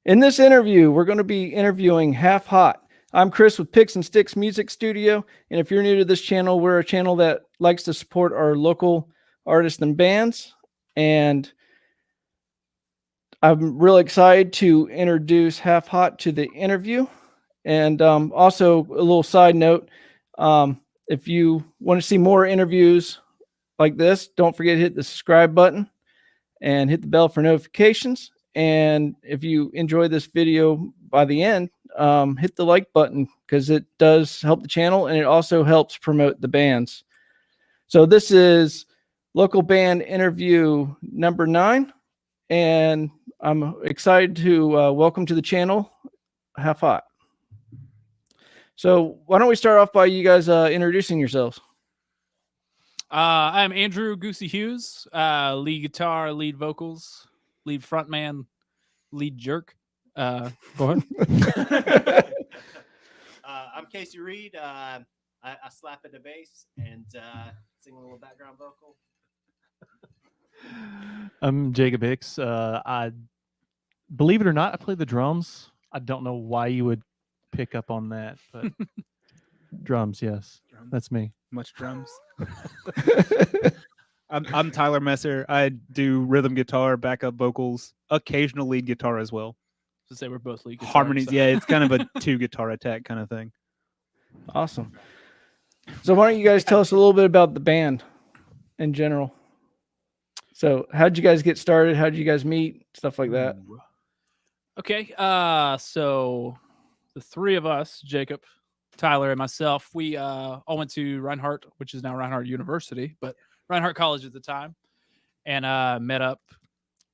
In this interview, we're going to be interviewing Half Hot. I'm Chris with Picks and Sticks Music Studio, and if you're new to this channel, we're a channel that likes to support our local artists and bands, and I'm really excited to introduce Half Hot to the interview. And also, a little side note, if you want to see more interviews like this, don't forget to hit the subscribe button and hit the bell for notifications. And if you enjoy this video by the end, hit the like button because it does help the channel and it also helps promote the bands. So this is local band interview number 9, and I'm excited to welcome to the channel Half Hot. So why don't we start off by you guys introducing yourselves? I'm Andrew Goosey Hughes, lead guitar, lead vocals, lead frontman, lead jerk. Go ahead. I'm Casey Reid. I slap at the bass and sing a little background vocal. I'm Jacob Hicks. I believe it or not, I play the drums. I don't know why you would pick up on that, but drums, yes, that's me. Much drums. I'm Tyler Messer. I do rhythm guitar, backup vocals, occasional lead guitar as well. To say we're both lead guitar, Harmonies, so. yeah, it's kind of a 2 guitar attack kind of thing. Awesome. So why don't you guys tell us a little bit about the band in general? So how'd you guys get started? How'd you guys meet? Stuff like that. Okay, so the three of us, Jacob, Tyler, and myself, we all went to Reinhardt, which is now Reinhardt University, but Reinhardt College at the time, and met up.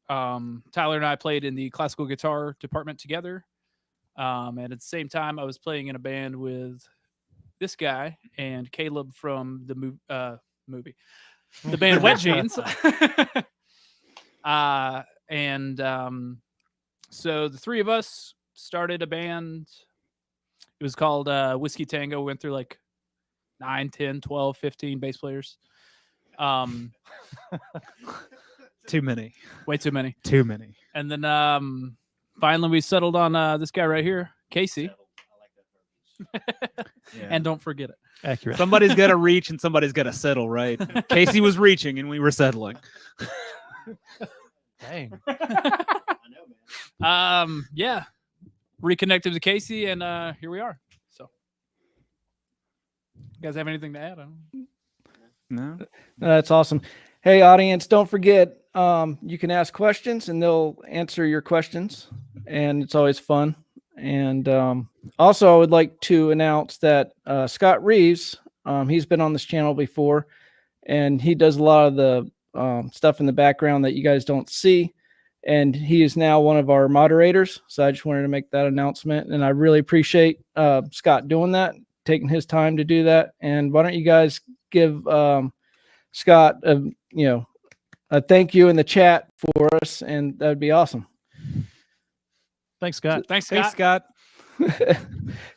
Tyler and I played in the classical guitar department together, and at the same time, I was playing in a band with this guy and Caleb from the movie, the band Wet Jeans. So the three of us started a band. It was called Whiskey Tango. We went through like 9, 10, 12, 15 bass players. Too many. Way too many. Too many. And then finally we settled on this guy right here, Casey. And don't forget it. Accurate. Somebody's got to reach and somebody's got to settle, right? Casey was reaching and we were settling. Dang. I know, man. Yeah. Reconnected to Casey, and here we are. So, you guys have anything to add? No. That's awesome. Hey, audience, don't forget, you can ask questions and they'll answer your questions, and it's always fun. And also, I would like to announce that Scott Reeves, he's been on this channel before, and he does a lot of the stuff in the background that you guys don't see. And he is now one of our moderators. So I just wanted to make that announcement. And I really appreciate Scott doing that, taking his time to do that. And why don't you guys give Scott a thank you in the chat for us, and that would be awesome. Thanks, Scott. Thanks, Hey, Scott. Scott.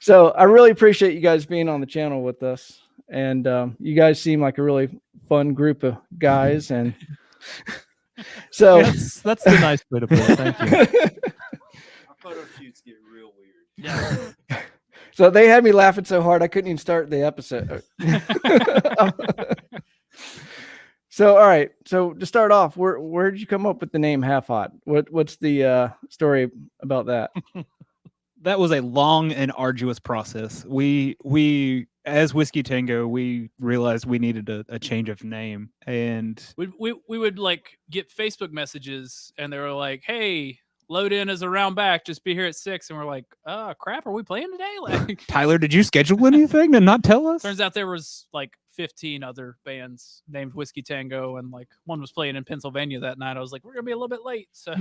So I really appreciate you guys being on the channel with us. And you guys seem like a really fun group of guys. And so that's the nice way to put it. Thank you. Our photo shoots get real weird. Yeah. So they had me laughing so hard I couldn't even start the episode. So all right. So to start off, where did you come up with the name Half Hot? What's the story about that? That was a long and arduous process. We as Whiskey Tango, we realized we needed a change of name, and We would like get Facebook messages, and they were like, "Hey, load in is around back. Just be here at 6." And we're like, crap, are we playing today?" Like, Tyler, did you schedule anything and not tell us? turns out there was like 15 other bands named Whiskey Tango, and like one was playing in Pennsylvania that night. I was like, we're gonna be a little bit late, so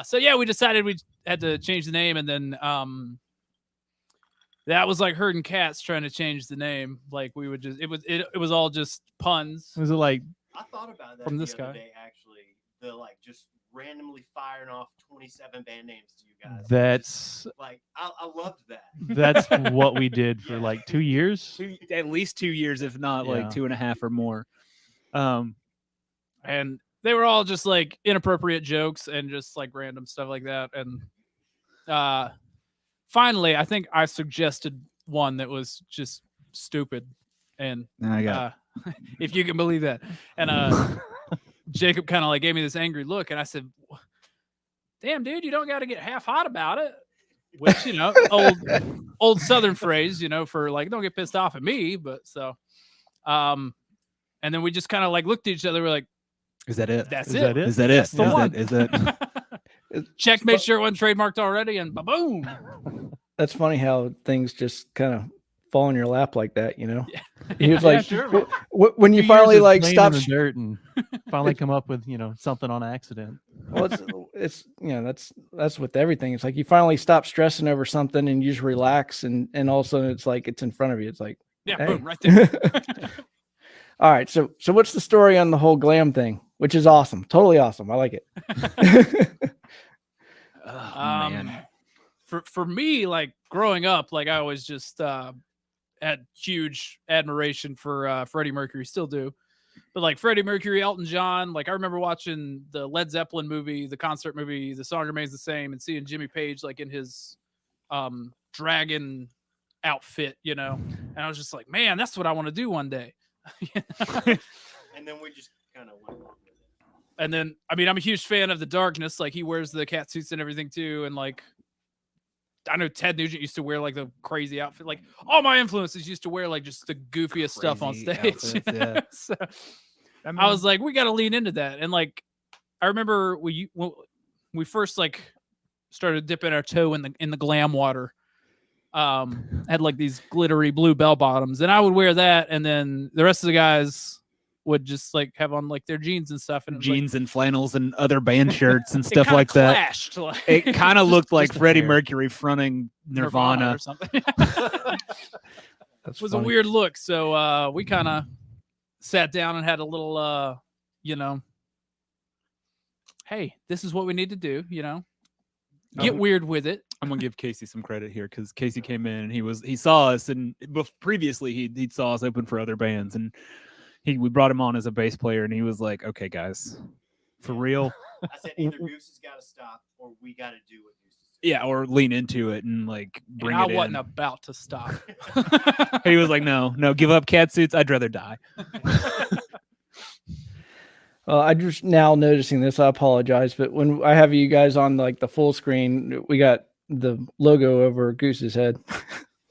so yeah, we decided we had to change the name, and then that was like herding cats trying to change the name. Like we would just it was all just puns. Was it like I thought about that From the this other guy. day, actually. The like just randomly firing off 27 band names to you guys. that's Like I loved that. that's what we did for like 2 years? At least 2 years, if not Yeah. like 2.5 or more. And they were all just like inappropriate jokes and just like random stuff like that. And finally, I think I suggested one that was just stupid. And I got if you can believe that. And Jacob kind of like gave me this angry look, and I said, "Damn, dude, you don't got to get half hot about it." Which, you know, old Southern phrase, you know, for like, don't get pissed off at me. But so, and then we just kind of like looked at each other. We're like, Is that it? "That's Is it. that it? Is that it? That's the Is one." that- is that? Checked, made sure it wasn't trademarked already, and boom. That's funny how things just kind of fall in your lap like that, you know? He was Yeah, like, sure. when you 2 years finally of like playing stop, in the dirt and finally come up with something on accident. well, it's that's with everything. It's like you finally stop stressing over something and you just relax, and all of a sudden it's like it's in front of you. It's like, Yeah, hey. boom, right there. All right, so what's the story on the whole glam thing? Which is awesome, totally awesome. I like it. Oh, man. For me, like growing up, like I always just had huge admiration for Freddie Mercury, still do. But like Freddie Mercury, Elton John, like I remember watching the Led Zeppelin movie, the concert movie, The Song Remains the Same, and seeing Jimmy Page like in his dragon outfit, you know, and I was just like, man, that's what I want to do one day. And then we just kind of went along with it. And then, I mean, I'm a huge fan of The Darkness. Like he wears the cat suits and everything too, and like I know Ted Nugent used to wear like the crazy outfit. Like all my influences used to wear like just the goofiest stuff on Crazy stage. outfits, yeah. So I was like, we got to lean into that. And like, I remember when we first like started dipping our toe in the glam water. Had like these glittery blue bell bottoms, and I would wear that, and then the rest of the guys would just like have on like their jeans and stuff, and it was, Jeans and flannels and other band shirts and like, it stuff kinda like that. clashed, like, It kind of looked like just Freddie hair. Mercury fronting Nirvana. or something. That's was funny. a weird look. So we kind of sat down and had a little, hey, this is what we need to do, get weird with it. I'm gonna give Casey some credit here because Casey came in and he saw us, and previously he saw us open for other bands, and we brought him on as a bass player, and he was like, "Okay, guys, for real." I said either Goose has got to stop or we got to do what Goose is doing. Yeah, or lean into it and like bring And I it wasn't in. about to stop. He was like, "No, give up cat suits. I'd rather die." I just now noticing this. I apologize, but when I have you guys on like the full screen, we got the logo over Goose's head.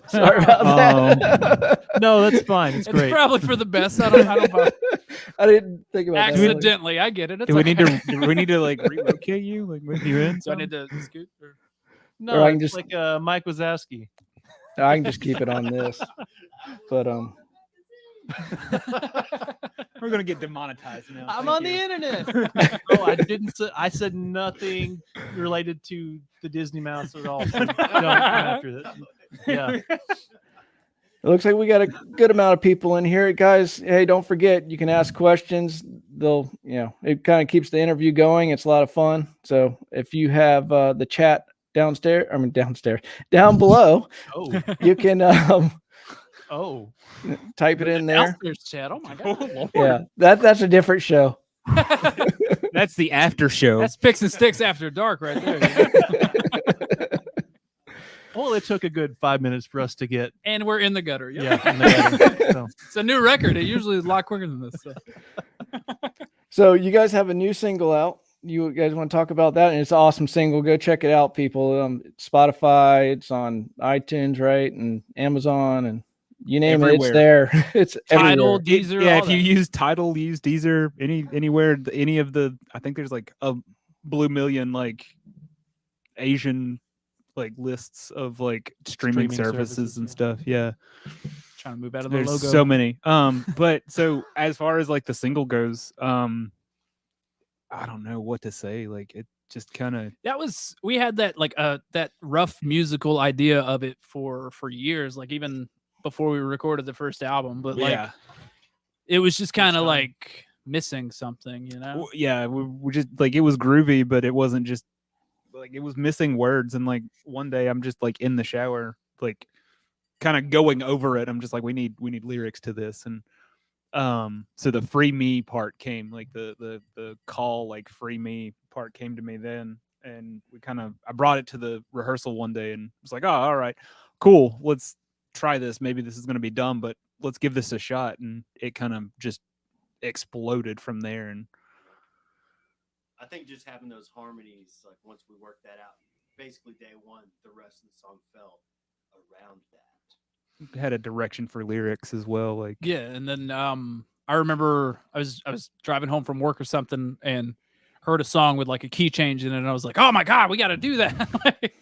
Sorry about that. No, that's fine. It's It's great. probably for the best. I don't I didn't think about that. accidentally. I get it. It's Do we need okay. to? Do we need to like relocate you? Like move you in? So I need to scoot. Or... No, Or I can it's just- like Mike Wazowski. I can just keep it on this. But We're gonna get demonetized now. I'm Thank on you. the internet. Oh, I didn't. I said nothing related to the Disney mouse at all. So don't come after that. Yeah. it looks like we got a good amount of people in here, guys. Hey, don't forget, you can ask questions. They'll, it kind of keeps the interview going. It's a lot of fun. So if you have the chat down below, Oh. you can Oh. type it in there. Downstairs chat. Oh my god. Yeah, that's a different show. That's the after show. That's Picks and Sticks After Dark right there. Well, it took a good 5 minutes for us to get. And we're in the gutter. Yep. Yeah. in the gutter, so. It's a new record. It usually is a lot quicker than this. So. So you guys have a new single out. You guys want to talk about that? And it's an awesome single. Go check it out, people. Spotify, it's on iTunes, right? And Amazon, and you name it, it's there. It's Tidal, everywhere. Deezer. Yeah, all if you that. use Tidal, use Deezer, anywhere, any of the. I think there's like a blue million like Asian like lists of like streaming services and stuff. Yeah. Trying to move out of the There's logo. so many. But so as far as like the single goes, I don't know what to say. Like it just kind of We had that like that rough musical idea of it for years, like even before we recorded the first album. But like it was just kind of like missing something, yeah, we just like it was groovy, but it wasn't just like it was missing words. And like one day I'm just like in the shower, like kind of going over it. I'm just like, we need lyrics to this. And So the free me part came, like the call, like free me part came to me then, and I brought it to the rehearsal one day and was like, oh, all right, cool, let's try this. Maybe this is going to be dumb, but let's give this a shot. And it kind of just exploded from there. And I think just having those harmonies, like once we worked that out, basically day one, the rest of the song fell around that. had a direction for lyrics as well. Like, Yeah, and then I remember I was driving home from work or something and heard a song with like a key change in it, and I was like, "Oh my god, we got to do that!"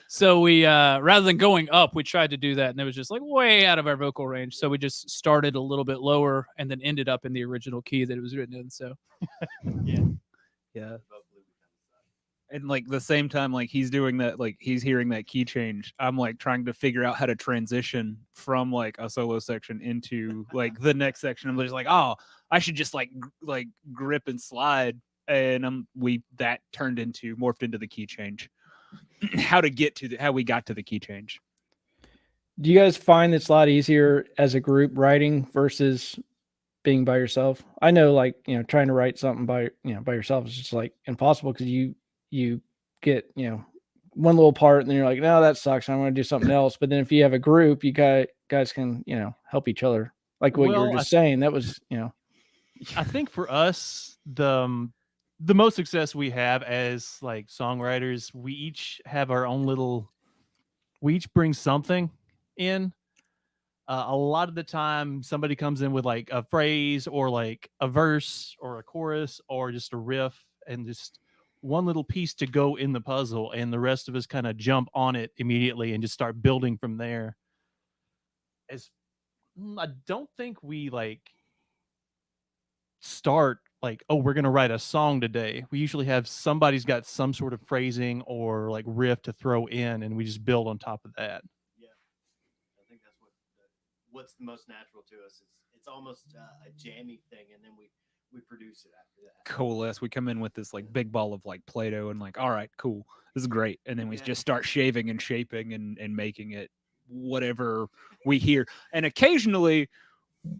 So we rather than going up, we tried to do that, and it was just like way out of our vocal range. So we just started a little bit lower and then ended up in the original key that it was written in. So Yeah. yeah. Both Blue becomes And like the same time, like he's doing that, like he's hearing that key change, I'm like trying to figure out how to transition from like a solo section into like the next section. I'm just like, oh, I should just like grip and slide, and that morphed into the key change. How we got to the key change. Do you guys find it's a lot easier as a group writing versus being by yourself? I know, like, trying to write something by yourself is just like impossible because you get, one little part and then you're like, no, that sucks. I want to do something else. But then if you have a group, you guys can, help each other. Like what you were just saying, that was, I think for us, the most success we have as like songwriters, we each have our own we each bring something in. A lot of the time somebody comes in with like a phrase or like a verse or a chorus or just a riff and just one little piece to go in the puzzle, and the rest of us kind of jump on it immediately and just start building from there. I don't think we like start like, oh, we're going to write a song today. We usually have somebody's got some sort of phrasing or like riff to throw in, and we just build on top of that. Yeah, I think that's what's the most natural to us. It's almost a jammy thing, and then we produce it after that. Coalesce. We come in with this like big ball of like Play-Doh and like, all right, cool, this is great, and then we just start shaving and shaping and making it whatever we hear. And occasionally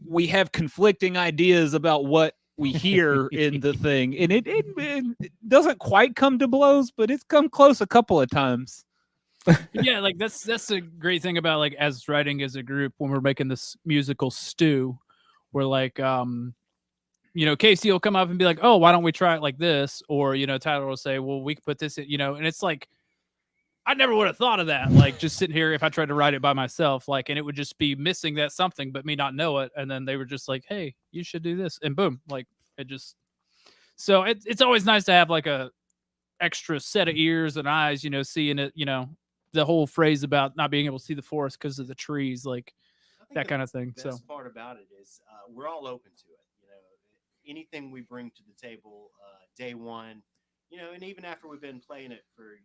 we have conflicting ideas about what we hear in the thing, and it doesn't quite come to blows, but it's come close a couple of times. yeah, like that's a great thing about like as writing as a group when we're making this musical stew. We're like, Casey will come up and be like, oh, why don't we try it like this? Or, Tyler will say, well, we could put this in, and it's like, I never would have thought of that. Like just sitting here, if I tried to write it by myself, like, and it would just be missing that something, but me not know it. And then they were just like, hey, you should do this. And boom, like it just, so it's always nice to have like a extra set of ears and eyes, seeing it, the whole phrase about not being able to see the forest because of the trees, like that kind of thing. The so best part about it is we're all open to it. Anything we bring to the table day one, and even after we've been playing it for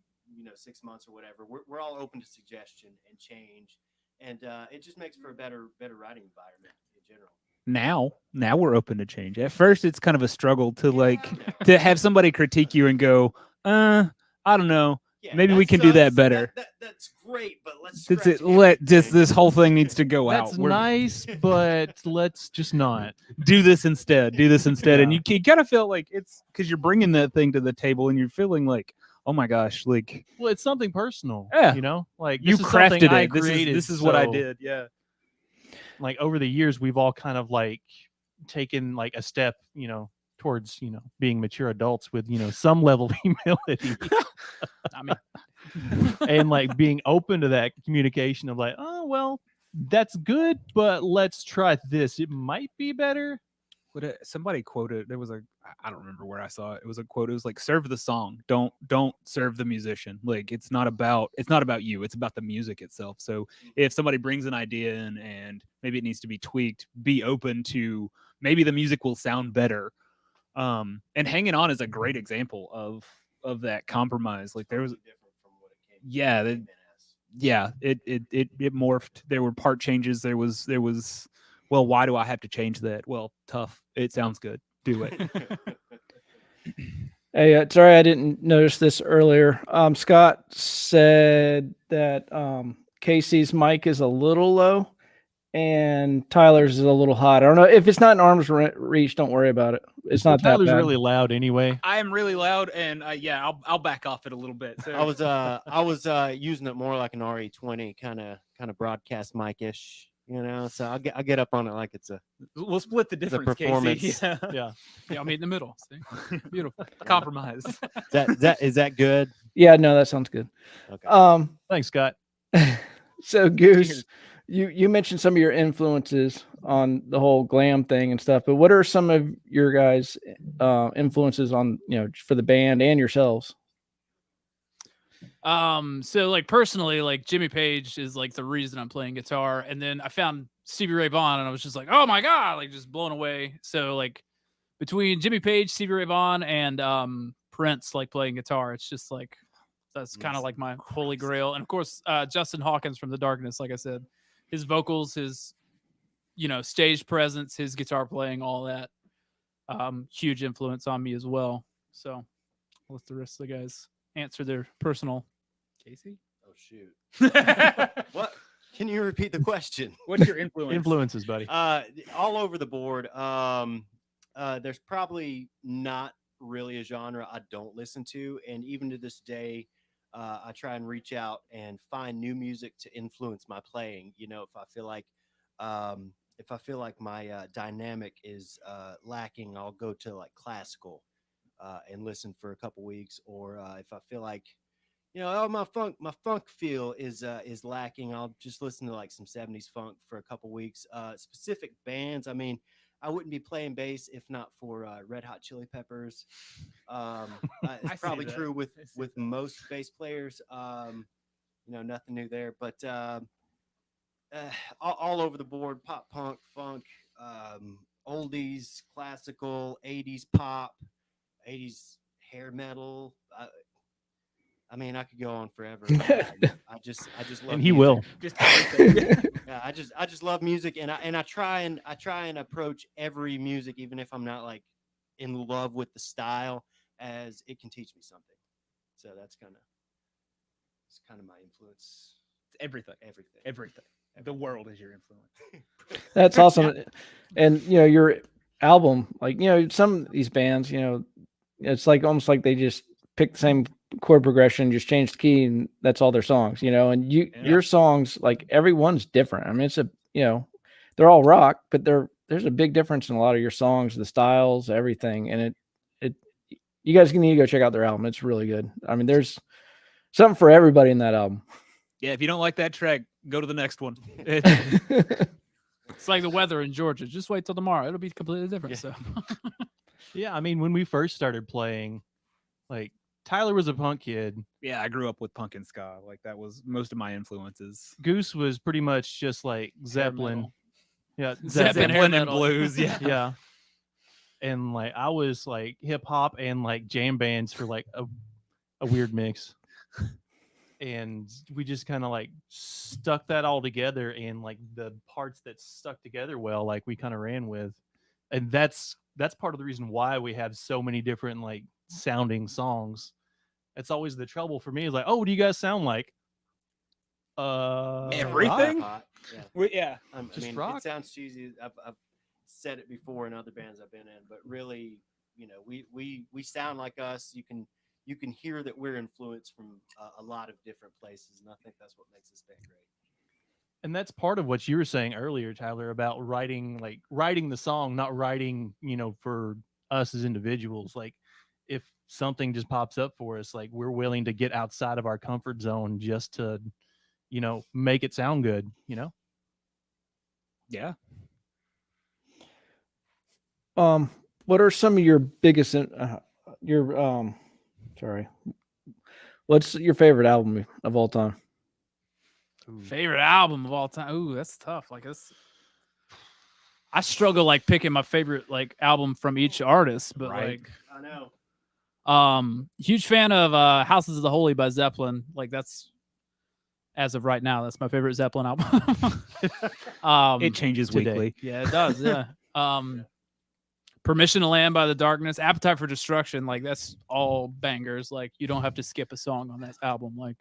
6 months or whatever, we're all open to suggestion and change, and it just makes for a better writing environment in general. Now we're open to change. At first, it's kind of a struggle to to have somebody critique you and go, I don't know. Yeah, maybe we can do that better. That's great, but let's this whole thing needs to go out. That's nice, but let's just not do this instead. Yeah. And you kind of feel like it's because you're bringing that thing to the table and you're feeling like, oh my gosh, like, well, it's something personal. Yeah. Like you this is crafted something I it. created, This is what I so, did. Yeah. Like over the years, we've all kind of like taken like a step, towards being mature adults with some level of humility. I mean, and like being open to that communication of like, oh well, that's good, but let's try this. It might be better. Somebody quoted, I don't remember where I saw it. It was a quote. It was like, serve the song. Don't serve the musician. Like it's not about you. It's about the music itself. So if somebody brings an idea in and maybe it needs to be tweaked, be open to maybe the music will sound better. And Hanging On is a great example of that compromise. Like there was different from what it it morphed. There were part changes. There was well, why do I have to change that? Well, tough. It sounds good. Do it. Hey, sorry, I didn't notice this earlier. Scott said that Casey's mic is a little low. and Tyler's is a little hot. I don't know if it's not in arm's reach. Don't worry about it. It's not that Tyler's bad. really loud anyway. I am really loud, and yeah, I'll back off it a little bit. So I was using it more like an RE20 kind of broadcast mic-ish, So I get up on it like it's a we'll split the difference. performance. Casey. Yeah. Yeah. Yeah, I'll meet in the middle. See? Beautiful. Compromise. is that good? Yeah, no, that sounds good. Okay. Thanks, Scott. So Goose, you mentioned some of your influences on the whole glam thing and stuff, but what are some of your guys' influences on for the band and yourselves? So like personally, like Jimmy Page is like the reason I'm playing guitar, and then I found Stevie Ray Vaughan, and I was just like, oh my god, like just blown away. So like between Jimmy Page, Stevie Ray Vaughan, and Prince, like playing guitar, it's just like that's kind of like my holy grail. And of course, Justin Hawkins from The Darkness, like I said, his vocals, his stage presence, his guitar playing, all that, huge influence on me as well. So I'll let the rest of the guys answer their personal. Casey, Oh shoot. What? Can you repeat the question? what's your influence? Influences, buddy. All over the board. There's probably not really a genre I don't listen to, and even to this day, I try and reach out and find new music to influence my playing. If I feel like my dynamic is lacking, I'll go to like classical and listen for a couple weeks, or if I feel like my funk feel is lacking, I'll just listen to like some 70s funk for a couple weeks. Specific bands, I mean, I wouldn't be playing bass if not for Red Hot Chili Peppers. It's probably true with most bass players. Nothing new there, but all over the board: pop, punk, funk, oldies, classical, 80s pop, 80s hair metal. I mean, I could go on forever. I just love. And he music. will. Just everything. Yeah, I just love music, and I try and approach every music, even if I'm not like in love with the style, as it can teach me something. So it's kind of my influence. Everything. The world is your influence. That's awesome. And your album, like some of these bands, it's like almost like they just pick the same chord progression, just change the key, and that's all their songs, and your songs, like everyone's different. I mean, it's they're all rock, but there's a big difference in a lot of your songs, the styles, everything. And it you guys need to go check out their album. It's really good. I mean, there's something for everybody in that album. Yeah, if you don't like that track, go to the next one. It's like the weather in Georgia. Just wait till tomorrow. It'll be completely different. Yeah. So Yeah, I mean, when we first started playing, like Tyler was a punk kid. Yeah, I grew up with punk and ska. Like that was most of my influences. Goose was pretty much just like Zeppelin. metal. Yeah, Zeppelin hair and metal. blues. Yeah. Yeah. And like I was like hip hop and like jam bands for like a weird mix. And we just kind of like stuck that all together, and like the parts that stuck together well, like we kind of ran with. And that's part of the reason why we have so many different like sounding songs. It's always the trouble for me is like, oh, what do you guys sound like? Everything? Hot. Yeah. Yeah. I Just mean, rock. it sounds cheesy. I've said it before in other bands I've been in, but really, we sound like us. You can hear that we're influenced from a lot of different places, and I think that's what makes this band great. And that's part of what you were saying earlier, Tyler, about writing the song, not writing, for us as individuals. Like if something just pops up for us, like we're willing to get outside of our comfort zone just to, make it sound good, Yeah. What are some of your biggest what's your favorite album of all time? favorite album of all time. Ooh, that's tough. Like this, I struggle like picking my favorite like album from each artist, but Right. I know. huge fan of Houses of the Holy by Zeppelin. Like that's as of right now, that's my favorite Zeppelin album. It changes today. weekly. Yeah, it does. Yeah. Permission to Land by The Darkness, Appetite for Destruction. Like that's all bangers. Like you don't have to skip a song on that album. Like,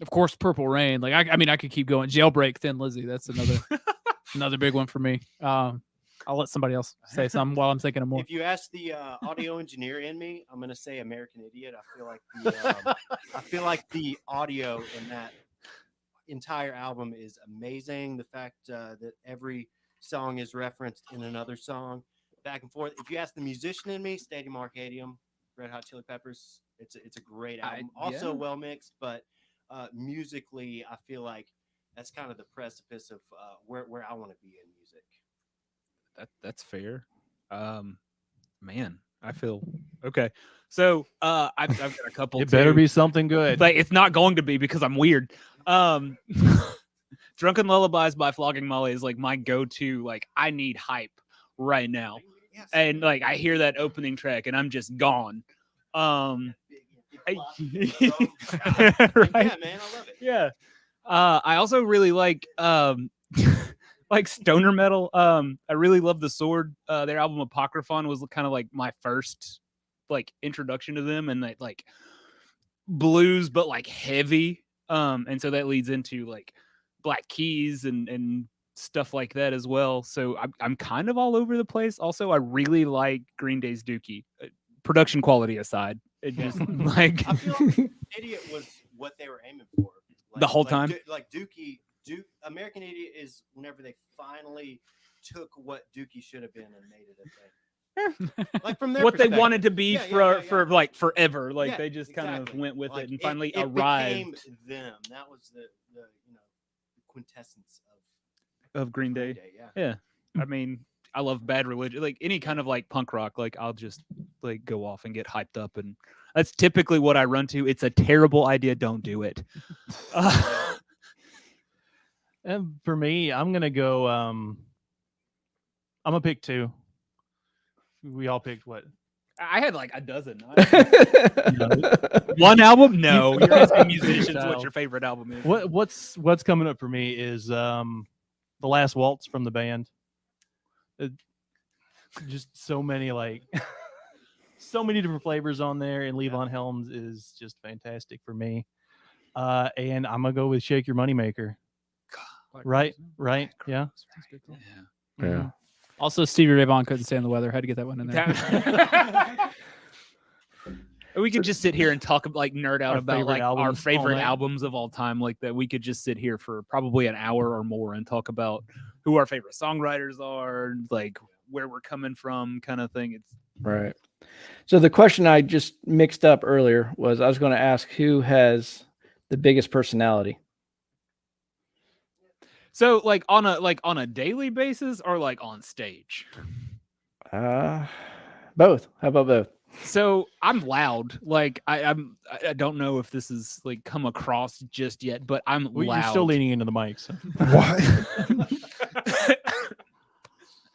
Of course, Purple Rain. Like I mean, I could keep going. Jailbreak, Thin Lizzy. That's another big one for me. I'll let somebody else say something while I'm thinking of more. If you ask the audio engineer in me, I'm gonna say American Idiot. I feel like the audio in that entire album is amazing. The fact that every song is referenced in another song, back and forth. If you ask the musician in me, Stadium Arcadium, Red Hot Chili Peppers, it's a great album. Also well mixed, but musically, I feel like that's kind of the precipice of where I want to be in music. That's fair. Man, I feel okay. So I've got a couple. It better too. be something good. Like it's not going to be because I'm weird. Drunken Lullabies by Flogging Molly is like my go-to. Like I need hype right now, Yes. and like I hear that opening track and I'm just gone. Right? Yeah, man, I love it. Yeah. I also really like like stoner metal. I really love the Sword. Their album Apocryphon was kind of like my first like introduction to them, and that like blues but like heavy. And so that leads into like Black Keys and stuff like that as well. So I'm kind of all over the place. Also, I really like Green Day's Dookie. Production quality aside, it just like I feel like Idiot was what they were aiming for The whole time? American Idiot is whenever they finally took what Dookie should have been and made it a thing. Like from their what they perspective. wanted to be Yeah, for like forever. Like Yeah, they just kind of exactly. went with Like, it and finally it arrived became them. That was the quintessence of Green Day. Yeah. I mean, I love Bad Religion. Like any kind of like punk rock, like I'll just like go off and get hyped up, and that's typically what I run to. It's a terrible idea. Don't do it. And for me, I'm gonna go. I'm gonna pick two. We all picked what? I had like a dozen. One album? No. You're asking musicians what Child. your favorite album is. What's coming up for me is The Last Waltz from the band. Just so many like so many different flavors on there, and Levon Helms is just fantastic for me. And I'm gonna go with Shake Your Moneymaker. Right? Yeah. Yeah. Also, Stevie Ray Vaughan couldn't stand the weather. Had to get that one in there. We could just sit here and talk like nerd out Our about favorite like our albums all favorite night. albums of all time, like that. We could just sit here for probably an hour or more and talk about who our favorite songwriters are, like where we're coming from, kind of thing. It's Right. So the question I just mixed up earlier was I was going to ask who has the biggest personality. so like on a daily basis or like on stage. Both. How about both? So I'm loud. Like I don't know if this is like come across just yet, but I'm Well, loud. you're still leaning into the mic. So.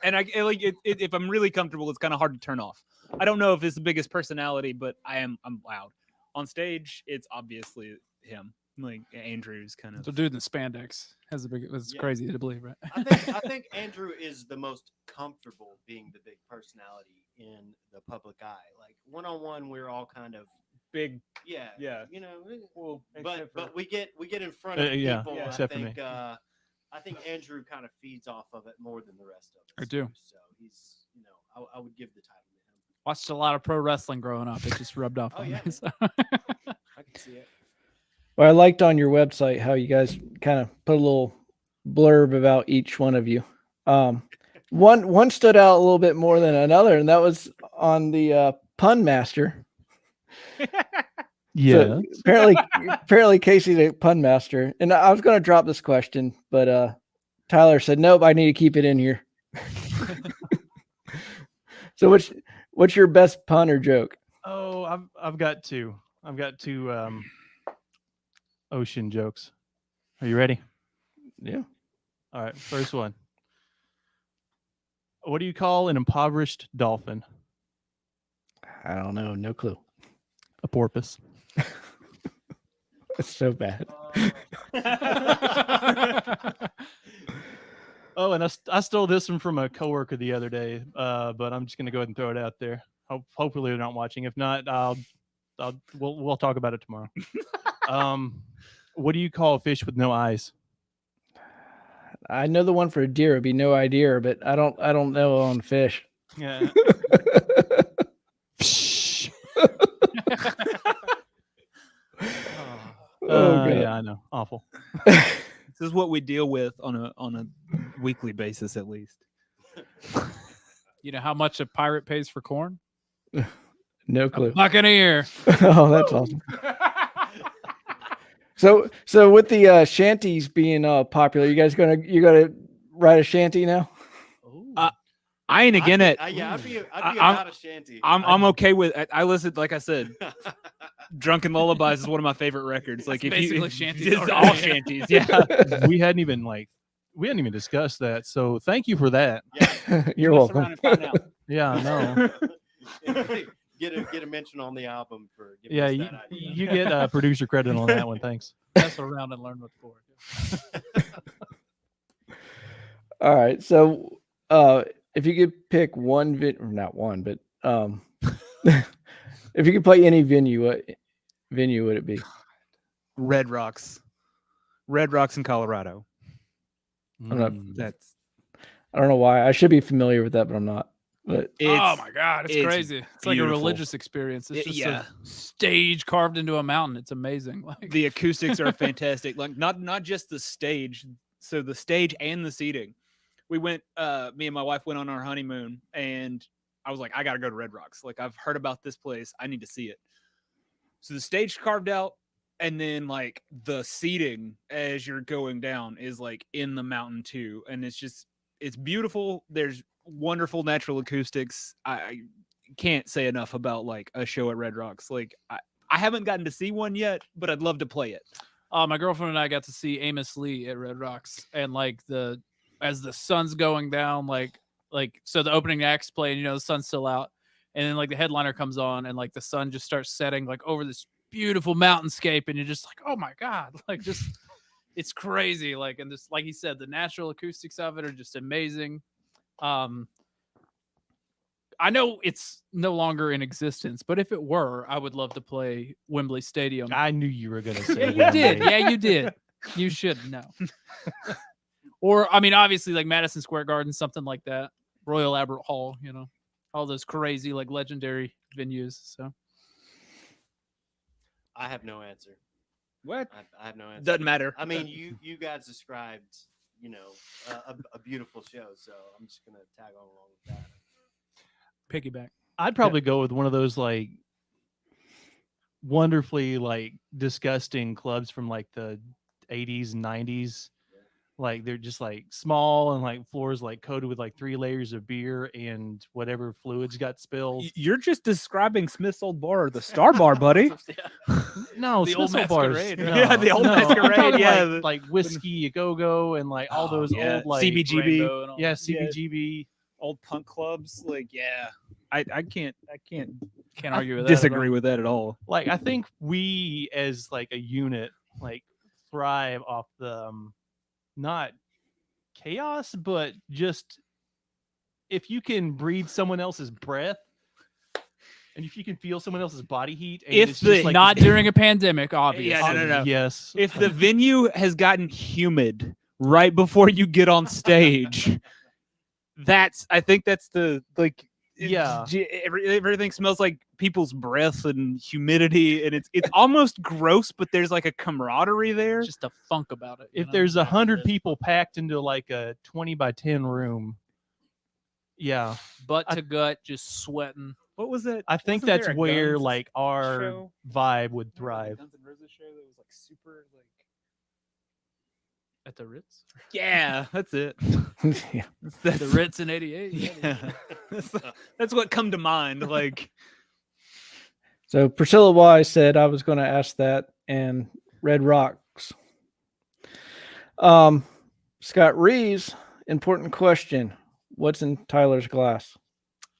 And I like it, if I'm really comfortable, it's kind of hard to turn off. I don't know if it's the biggest personality, but I'm loud. On stage, it's obviously him. Like Andrew's kind of The dude in the spandex has a big. It's Yeah. crazy to believe, right? I think Andrew is the most comfortable being the big personality in the public eye. Like one-on-one, we're all kind of big. yeah, Yeah. you know. Well, But we get in front of yeah, people. yeah, except for me. I think Andrew kind of feeds off of it more than the rest of us. I do. So he's, I would give the title to him. Watched a lot of pro wrestling growing up. It just rubbed off Oh, on yeah, me. So. I can see it. Well, I liked on your website how you guys kind of put a little blurb about each one of you. One stood out a little bit more than another, and that was on the Pun Master. Yeah. So apparently Casey's a pun master. And I was going to drop this question, but Tyler said, nope, I need to keep it in here. So what's your best pun or joke? Oh, I've got two. I've got two ocean jokes. Are you ready? Yeah. All right. First one. What do you call an impoverished dolphin? I don't know. No clue. A porpoise. It's so bad. Oh, and I stole this one from a coworker the other day, but I'm just gonna go ahead and throw it out there. Hopefully they're not watching. If not, we'll talk about it tomorrow. What do you call a fish with no eyes? I know the one for a deer would be no idea, but I don't know on fish. Yeah. Oh, God. Yeah, I know. Awful. This is what we deal with on a weekly basis, at least. You know how much a pirate pays for corn? No A clue. buccaneer. Oh, that's awesome. So with the shanties being popular, you gonna write a shanty now? I ain't again it. I'd be I'm- about a shanty. I'm okay with. I listened, like I said, Drunken Lullabies is one of my favorite records. Like That's if basically you, shanties it's already. all shanties. Yeah. we hadn't even discussed that. So thank you for that. You're Mess welcome. around and find out. Yeah, no. Get a mention on the album for giving Yeah, us you, that idea. you get producer credit on that one. Thanks. Mess around and learn what for. All right. So if you could pick one not one, but if you could play any venue, what venue would it be? Red Rocks in Colorado. I'm not- That's I don't know why. I should be familiar with that, but I'm not. But Oh my God, it's it's crazy. It's like a beautiful. religious experience. It's just Yeah. a stage carved into a mountain. It's amazing. Like the acoustics are fantastic. Like not just the stage, so the stage and the seating. We went, me and my wife went on our honeymoon, and I was like, I gotta go to Red Rocks. Like I've heard about this place, I need to see it. So the stage carved out, and then like the seating as you're going down is like in the mountain too, and it's beautiful. There's wonderful natural acoustics. I can't say enough about like a show at Red Rocks. Like I haven't gotten to see one yet, but I'd love to play it. my girlfriend and I got to see Amos Lee at Red Rocks, and like as the sun's going down, like so the opening acts play, and the sun's still out, and then like the headliner comes on, and like the sun just starts setting like over this beautiful mountainscape, and you're just like, oh my God, like just it's crazy. Like, and just like he said, the natural acoustics of it are just amazing. I know it's no longer in existence, but if it were, I would love to play Wembley Stadium. I knew you were gonna Yeah, say you did. Wembley. Yeah, you did. You should know. Or, I mean, obviously, like Madison Square Garden, something like that. Royal Albert Hall, all those crazy, like legendary venues. So I have no answer. What? I have no answer. Doesn't matter. I mean, you guys described, a beautiful show, so I'm just gonna tag on along with that. piggyback. I'd probably go with one of those like wonderfully like disgusting clubs from like the 80s and 90s. Like they're just like small and like floors like coated with like 3 layers of beer and whatever fluids got spilled. You're just describing Smith's Old Bar or the Star Bar, buddy. No, The old Smith's Old Bars. Masquerade, No, right? Yeah, the old no, I'm Masquerade, talking yeah, like whiskey a go and like all those yeah, old like CBGB. Rainbow and all yeah that. CBGB. Old punk clubs. Like, yeah. I can't Can't argue with that. at disagree all. with that at all. Like I think we as like a unit like thrive off the not chaos, but just if you can breathe someone else's breath and if you can feel someone else's body heat, and If it's the- just like Not during a pandemic, obviously. Yeah, no. Yes, If the venue has gotten humid right before you get on stage, I think that's the like Yeah. everything smells like people's breath and humidity, and it's almost gross, but there's like a camaraderie there. Just a funk about it. if there's 100 people packed into like a 20 by 10 room, yeah, butt to gut, just sweating. What was it? I think Wasn't there that's a where Guns like our show? vibe would Remember the thrive. Guns N' Roses show that was like super like At the Ritz? yeah, that's it. yeah. That's, The Ritz in 88? yeah. That's what come to mind. Like So Priscilla Wise said I was going to ask that, and Red Rocks. Scott Reeves, important question. What's in Tyler's glass?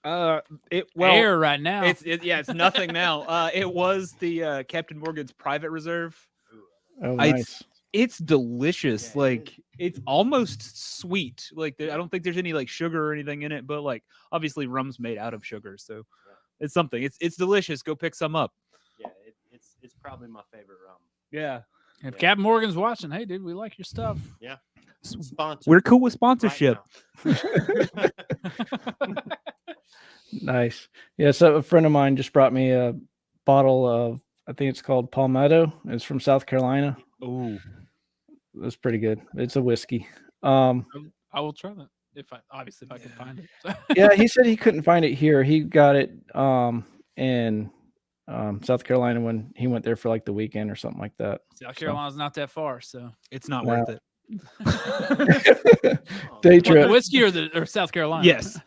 Air right now. it's nothing now. It was the Captain Morgan's private reserve. Oh, I- nice. It's delicious. Yeah, Like it's almost sweet. Like I don't think there's any like sugar or anything in it, but like obviously rum's made out of sugar, so it's something. It's delicious. Go pick some up. Yeah, it's probably my favorite rum. Yeah. If Yeah. Captain Morgan's watching, hey, dude, we like your stuff. Sponsor. We're cool with right sponsorship. now. Nice. Yeah. So a friend of mine just brought me a bottle of, I think it's called Palmetto. It's from South Carolina. Ooh. It's pretty good. It's a whiskey. I will try that if I can find it. Yeah, he said he couldn't find it here. He got it in South Carolina when he went there for like the weekend or something like that. South Carolina's not that far, so It's not No. worth it. Day What, the trip. whiskey or South Carolina? Yes.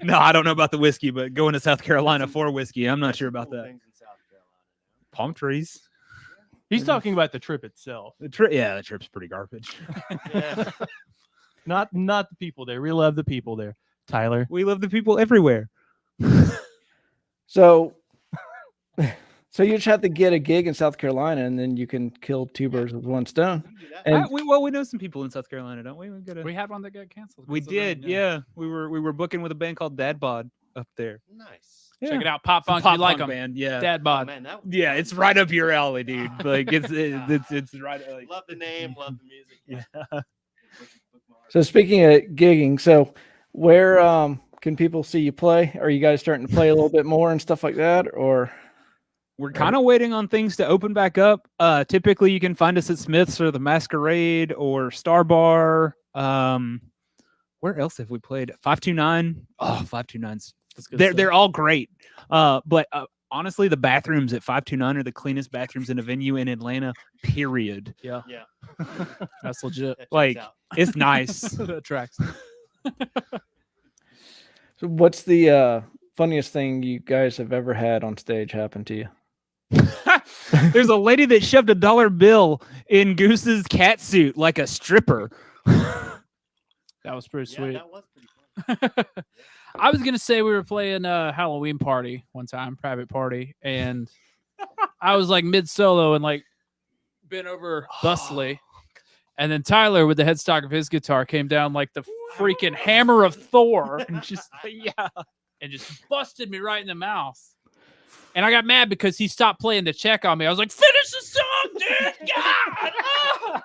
No, I don't know about the whiskey, but going to South Carolina for whiskey, I'm not sure about Cool that. things in South Carolina. Palm trees. He's talking about the trip itself, The trip's pretty garbage. Yeah. not the people there. We love the people there. Tyler, We love the people everywhere. So you just have to get a gig in South Carolina and then you can kill two birds with one stone. You can do that. And We know some people in South Carolina, don't we? We had one that got canceled. We because of the rain, did, yeah. We were booking with a band called Dad Bod up there. Nice. Check it out, Pop Punk. Pop You like punk them? band, yeah. Dad Oh, bod. man, that Yeah, it's right up your alley, dude. Like it's right. Like, love the name, love the music. yeah. so speaking of gigging, so where can people see you play? Are you guys starting to play a little bit more and stuff like that? Or We're kind of waiting on things to open back up. Typically, you can find us at Smith's or the Masquerade or Star Bar. Where else have we played? 529. Oh, 529's. That's good They're stuff. all great. But honestly, the bathrooms at 529 are the cleanest bathrooms in a venue in Atlanta. Period. Yeah, Yeah. that's legit. That checks Like, out. It's nice. That tracks. so what's the funniest thing you guys have ever had on stage happen to you? There's a lady that shoved a dollar bill in Goose's cat suit like a stripper. That was pretty Yeah, sweet. that was pretty fun. I was gonna say we were playing a Halloween party one time, private party, and I was like mid solo and like bent over bustly, and then Tyler with the headstock of his guitar came down like the freaking hammer of Thor And just and just busted me right in the mouth. And I got mad because he stopped playing the check on me. I was like, "Finish the song, dude!" God! Ah!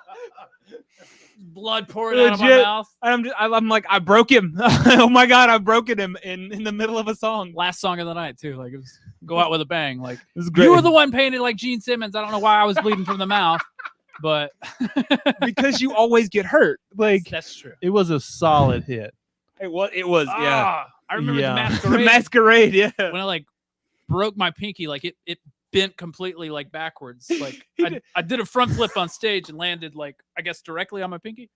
Blood pouring out of my Legit. mouth. I'm like, I broke him. Oh my god, I've broken him in the middle of a song. Last song of the night too. Like it was go out with a bang. Like This is great. you were the one painted like Gene Simmons. I don't know why I was bleeding from the mouth, but because you always get hurt. Like that's true. Ah, it was a solid hit. it was yeah. I remember Yeah. the The masquerade Masquerade, yeah. when I like broke my pinky. Like it bent completely like backwards. Like I did a front flip on stage and landed like I guess directly on my pinky,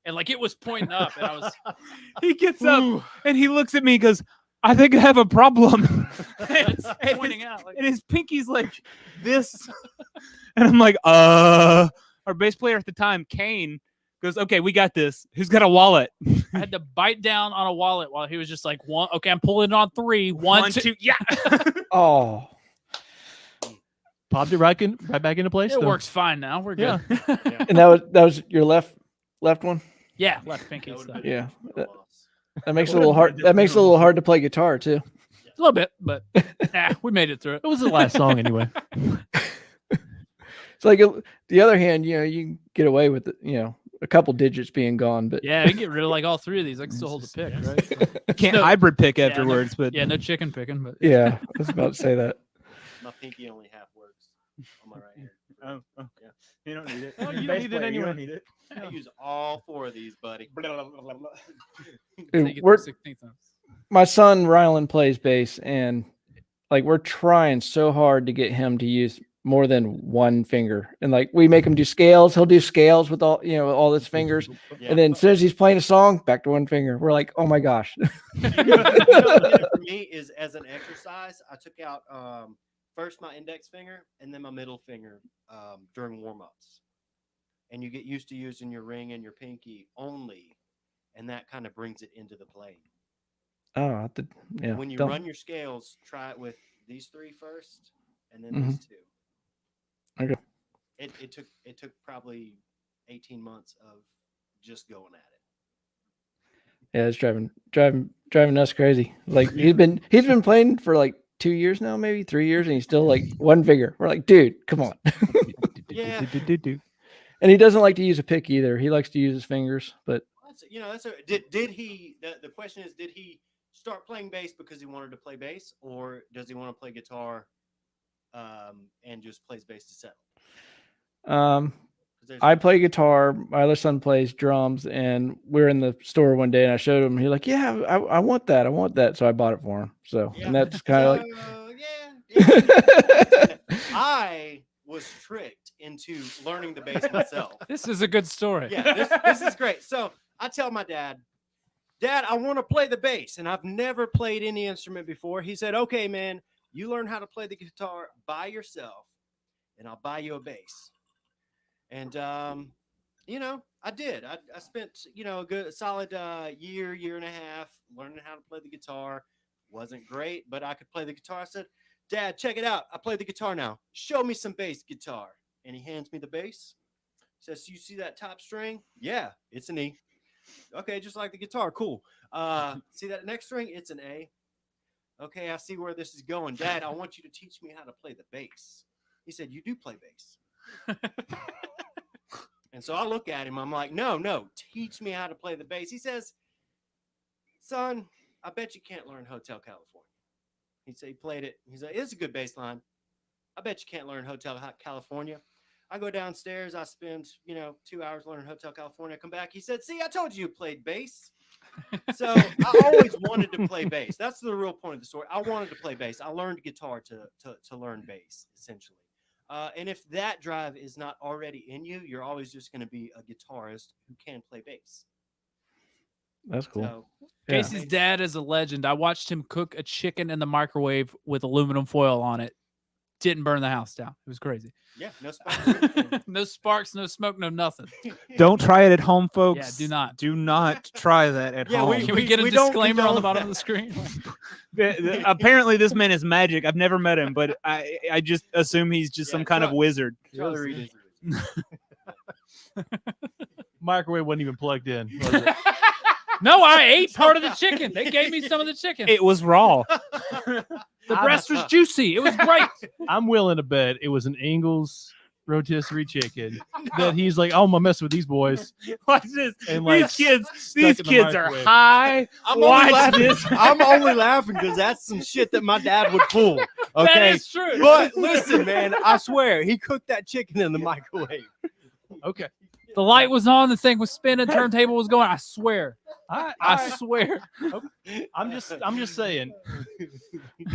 and like it was pointing up, and I was He gets up and he looks at me and goes, I think I have a problem. and, pointing his, out. Like, and his pinky's like this. And I'm like, our bass player at the time, Kane, goes, okay, we got this. Who's got a wallet? I had to bite down on a wallet while he was just like, one. Okay, I'm pulling it on three. One, two. Yeah. Oh, Popped it right back into place. It though. works fine now. We're good. Yeah. and that was your left one. Yeah, left pinky. That So. would've A Yeah, been a loss. that makes it a little hard. That makes it a little hard to play guitar too. little bit, but we made it through it. It was the last song anyway. It's like the other hand, you can get away with it, a couple digits being gone, but Yeah, we can get rid of like all three of these. I can still hold the pick, right? So- Can't No. hybrid pick no- afterwards, but yeah, no chicken picking, but yeah, I was about to say that. My pinky only half works on my right hand. oh, Yeah. you don't need it. Oh, You're you a don't bass need it player, you anyway. don't need it. I use all four of these, buddy. so Dude, you get we're- the 16th ones. My son Rylan plays bass, and like we're trying so hard to get him to use more than one finger, and like we make him do scales. He'll do scales with all his fingers, Yeah. and then as soon as he's playing a song, back to one finger. We're like, oh my gosh. What did it for me is as an exercise, I took out first my index finger and then my middle finger during warm-ups. And you get used to using your ring and your pinky only, and that kind of brings it into the playing. Oh, yeah. When you don't- run your scales, try it with these three first, and then Mhm. these two. Okay. It took probably 18 months of just going at it. Yeah, it's driving us crazy. Like he's been playing for like 2 years now, maybe 3 years, and he's still like one finger. We're like, dude, come on. Yeah. Do-do-do-do-do. And he doesn't like to use a pick either. He likes to use his fingers. But Did he? The question is, did he start playing bass because he wanted to play bass, or does he want to play guitar, and just plays bass to settle? 'Cause there's- I play guitar. My other son plays drums, and we're in the store one day, and I showed him. He's like, "Yeah, I want that. I want that." So I bought it for him. So, Yeah. and that's kind of yeah. like. I was tricked into learning the bass myself. This is a good story. Yeah, this is great. So I tell my dad, I want to play the bass, and I've never played any instrument before. He said, "Okay, man, you learn how to play the guitar by yourself, and I'll buy you a bass." And I did. I spent a solid year and a half learning how to play the guitar. Wasn't great, but I could play the guitar. I said, "Dad, check it out. I play the guitar now. Show me some bass guitar." And he hands me the bass. Says, "You see that top string? Yeah, it's an E. Okay, just like the guitar. Cool. See that next string? It's an A. Okay, I see where this is going. Dad, I want you to teach me how to play the bass." He said, "You do play bass." And so I look at him. I'm like, no, teach me how to play the bass. He says, "Son, I bet you can't learn Hotel California." He said he played it. He's like, "It's a good bass line. I bet you can't learn Hotel California." I go downstairs. I spend, 2 hours learning Hotel California. I come back. He said, "See, I told you played bass." So I always wanted to play bass. That's the real point of the story. I wanted to play bass. I learned guitar to learn bass, essentially. And if that drive is not already in you, you're always just going to be a guitarist who can play bass. That's cool. So, Yeah. Casey's dad is a legend. I watched him cook a chicken in the microwave with aluminum foil on it. Didn't burn the house down. It was crazy. yeah, no sparks. No sparks, no smoke, no nothing. Don't try it at home, folks. Yeah, do not. Do not try that at Yeah, home. Can we get a we don't disclaimer on the condone bottom that. of the screen? Apparently, this man is magic. I've never met him, but I just assume he's just some kind of wizard. Charlie Reid is the wizard. Microwave wasn't even plugged in. Was it? No, I ate part of the chicken. They gave me some of the chicken. It was raw. The breast was juicy. It was great. I'm willing to bet it was an Ingles rotisserie chicken that he's like, "Oh, I'm gonna mess with these boys." Watch this. And, like, These in the kids are microwave. high. I'm Watch only laughing. this. I'm only laughing because that's some shit that my dad would pull. That Okay, is true. but listen, man, I swear he cooked that chicken in the microwave. Okay, The light was on. The thing was spinning. Turntable was going. I swear. I I swear. I'm just saying.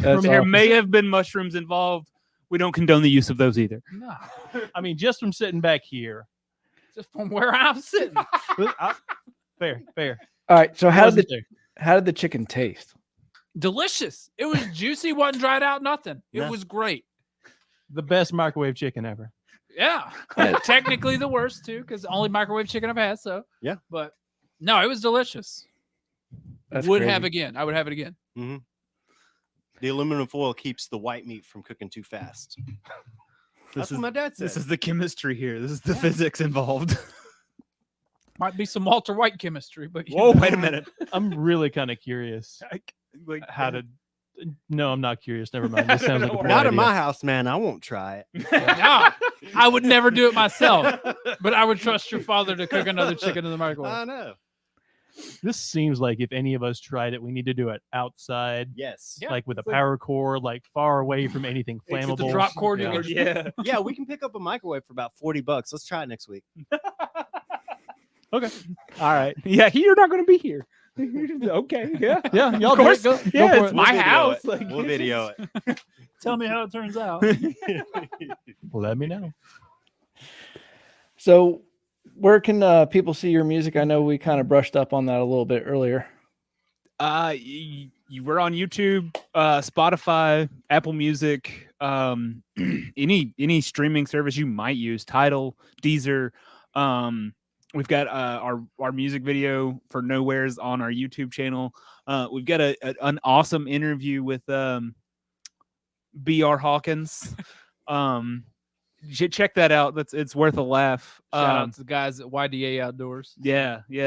That's There awesome. may have been mushrooms involved. We don't condone the use of those either. No, I mean, just from sitting back here. just from where I'm sitting. Fair. All right. So how Wasn't did there. the chicken taste? Delicious. It was juicy. Wasn't dried out. Nothing. It No. was great. The best microwave chicken ever. Yeah. Technically the worst too, because only microwave chicken I've had. So Yeah. But no, it was delicious. That's Would crazy. have again. I would have it again. The aluminum foil keeps the white meat from cooking too fast. That's what my dad said. This is the chemistry here. This is the physics involved. Might be some Walter White chemistry, but you Whoa, know. wait a minute. I'm really kind of curious how to. No, I'm not curious. Never mind. This sounds like a poor Not in idea. my house, man. I won't try it. No, I would never do it myself, but I would trust your father to cook another chicken in the microwave. I know. This seems like if any of us tried it, we need to do it outside, Yes. Yeah. like with a power cord, like far away from anything It's flammable. the drop cord. Yeah. You can Yeah. Yeah, we can pick up a microwave for about $40. Let's try it next week. Okay. All right. Yeah, you're not going to be here. Okay. Yeah. Yeah, y'all Of course. do it. Go Yeah, for it's it. my video house. it. Like, We'll video it. Tell me how it turns out. Let me know. So where can people see your music? I know we kind of brushed up on that a little bit earlier. You were on YouTube, Spotify, Apple Music, any streaming service you might use, Tidal, Deezer. We've got our music video for Nowheres on our YouTube channel. We've got an awesome interview with B.R. Hawkins. Check that out. It's worth a laugh. Shout out to the guys at YDA Outdoors. Yeah. We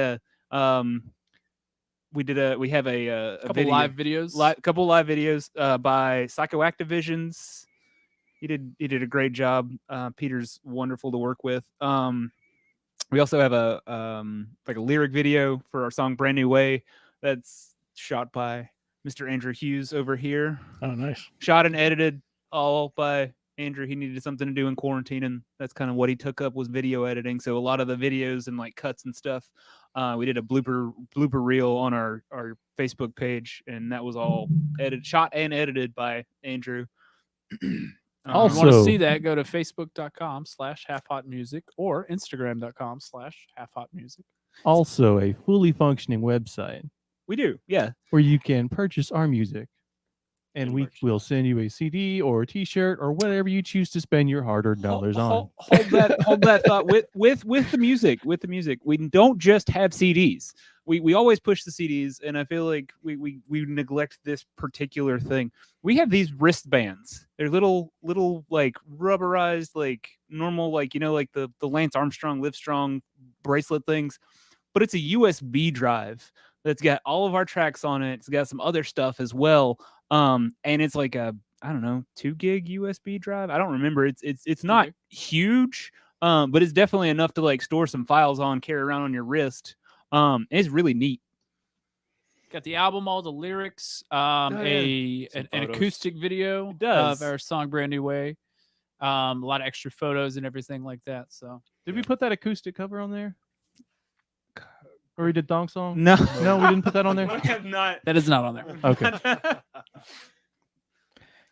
have a Couple video, live videos. couple live videos by Psychoactive Visions he did a great job. Peter's wonderful to work with. We also have a like a lyric video for our song "Brand New Way" that's shot by Mr. Andrew Hughes over here. Oh, nice. Shot and edited all by Andrew. He needed something to do in quarantine, and that's kind of what he took up was video editing. So a lot of the videos and like cuts and stuff, we did a blooper reel on our Facebook page, and that was all shot and edited by Andrew. If you want to Also- see that, go to facebook.com/halfhotmusic or instagram.com/halfhotmusic. Also, a fully functioning website We do, yeah. where you can purchase our music, and And we merch. will send you a CD or a T-shirt or whatever you choose to spend your hard-earned dollars on. Hold that thought with the music. We don't just have CDs. We always push the CDs, and I feel like we neglect this particular thing. We have these wristbands. They're little like rubberized, like normal, like like the Lance Armstrong Livestrong bracelet things, but it's a USB drive that's got all of our tracks on it. It's got some other stuff as well. And it's like a, I don't know, 2 gig USB drive. I don't remember. It's not huge, but it's definitely enough to like store some files on, carry around on your wrist. It's really neat. Got the album, all the lyrics, Some an photos. acoustic video It does. of our song "Brand New Way." A lot of extra photos and everything like that. So Did we put that acoustic cover on there? Or we did Thong Song? No, No, we didn't put that on there? have not. that is not on there. Okay.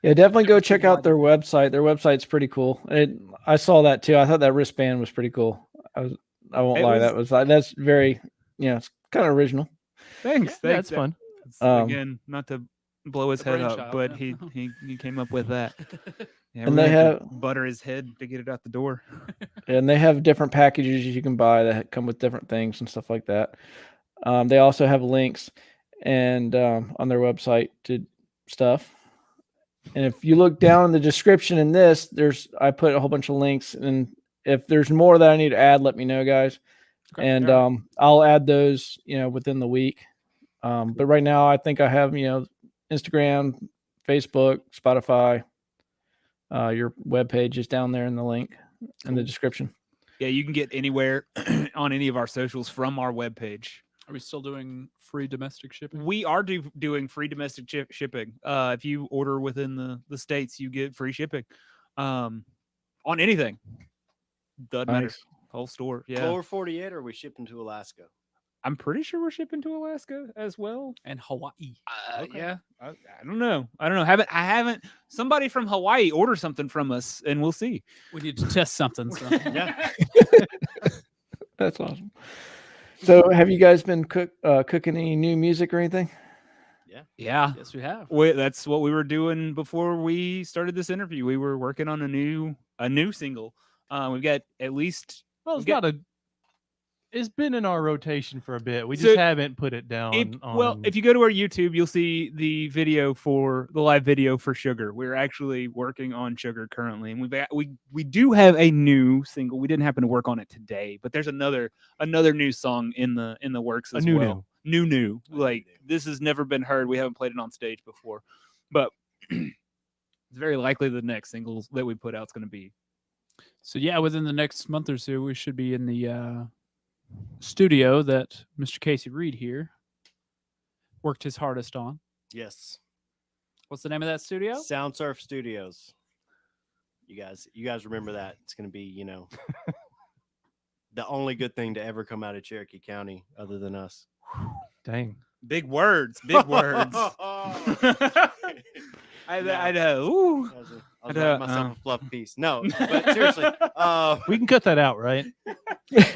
Yeah, definitely go check out their website. Their website's pretty cool. I saw that too. I thought that wristband was pretty cool. I won't It lie, was- that's very, it's kind of original. Thanks. Yeah, that's fun. Again, not to blow his The head up, brainchild, but yeah. he came up with that. Yeah, And we they had to have- butter his head to get it out the door. And they have different packages you can buy that come with different things and stuff like that. They also have links and on their website to stuff. And if you look down in the description in this, I put a whole bunch of links, and if there's more that I need to add, let me know, guys. Okay, And all right. I'll add those, within the week. But right now I think I have, Instagram, Facebook, Spotify, your webpage is down there in the link in the description. Yeah, you can get anywhere on any of our socials from our webpage. Are we still doing free domestic shipping? We are doing free domestic shipping. If you order within the states, you get free shipping on anything. Doesn't matter. Nice. Whole store. Yeah, Lower 48, or are we shipping to Alaska? I'm pretty sure we're shipping to Alaska as well. And Hawaii. Okay. Yeah, I don't know. I haven't. Somebody from Hawaii order something from us, and we'll see. We need to test something. So. Yeah. That's awesome. So have you guys been cooking any new music or anything? Yeah, Yes, we have. that's what we were doing before we started this interview. We were working on a new single. We've got at least. Well, it's we got- not a. It's been in our rotation for a bit. We So, just haven't put it down. If you go to our YouTube, you'll see the live video for Sugar. We're actually working on Sugar currently, and we do have a new single. We didn't happen to work on it today, but there's another new song in the works as well. New. Like this has never been heard. We haven't played it on stage before, but it's very likely the next single that we put out is going to be. So yeah, within the next month or so, we should be in the studio that Mr. Casey Reid here worked his hardest on. Yes. What's the name of that studio? Sound Surf Studios. You guys remember that? It's going to be, the only good thing to ever come out of Cherokee County other than us. Dang. Big words. I know. Ooh. I was writing myself a fluff piece. No, but seriously. We can cut that out, right?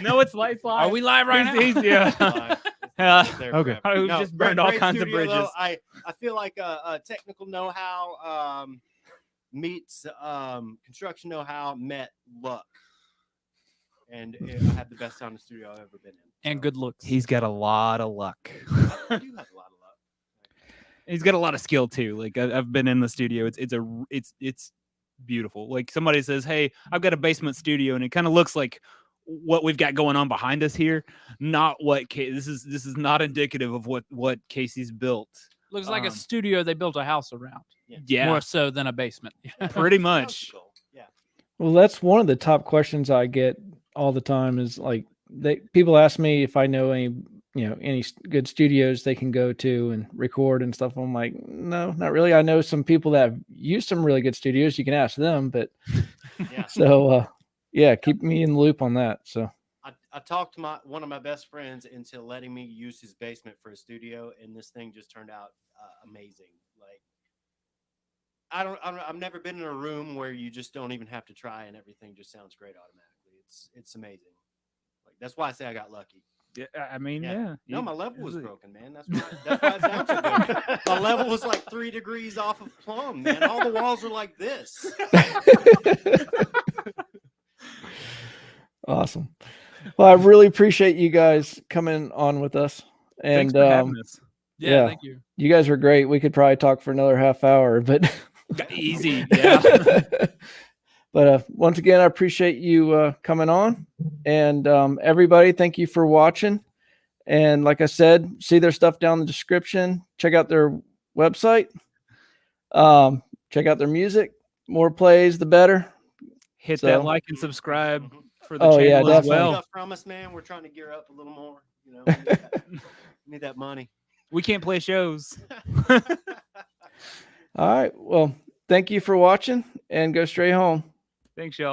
No, it's live. Are we live right now? Yeah. Okay. We've just burned all kinds of studio, though. bridges. I feel like a technical know-how meets construction know-how met luck. And I had the best sound studio I've ever been in. And good looks. He's got a lot of luck. I do have a lot of luck. He's got a lot of skill too. Like I've been in the studio. It's beautiful. Like somebody says, "Hey, I've got a basement studio," and it kind of looks like what we've got going on behind us here. Not what this is not indicative of what Casey's built. Looks like a studio they built a house around. Yeah, More so than a basement. pretty That was much. cool. Well, that's one of the top questions I get all the time is like people ask me if I know any good studios they can go to and record and stuff. I'm like, no, not really. I know some people that have used some really good studios. You can ask them, but Yeah. so yeah, keep me in the loop on that. So I talked to one of my best friends into letting me use his basement for a studio, and this thing just turned out amazing. Like I've never been in a room where you just don't even have to try, and everything just sounds great automatically. It's amazing. Like that's why I say I got lucky. Yeah, I mean, Yeah. yeah. No, my level was broken, man. That's why it sounds so good. My level was like 3 degrees off of plumb, man. All the walls were like this. awesome. Well, I really appreciate you guys coming on with us. And Thanks for having us. Yeah, Yeah. thank you. you guys were great. We could probably talk for another half hour, but Easy. Yeah. but once again, I appreciate you coming on, and everybody, thank you for watching. And like I said, see their stuff down in the description. Check out their website. Check out their music. More plays, the better. Hit So- that like and subscribe for the Oh, yeah, channel as definitely. well. Stuff from us, man. We're trying to gear up a little more. You know, we need that money. We can't play shows. All right. Well, thank you for watching, and go straight home. Thanks, y'all.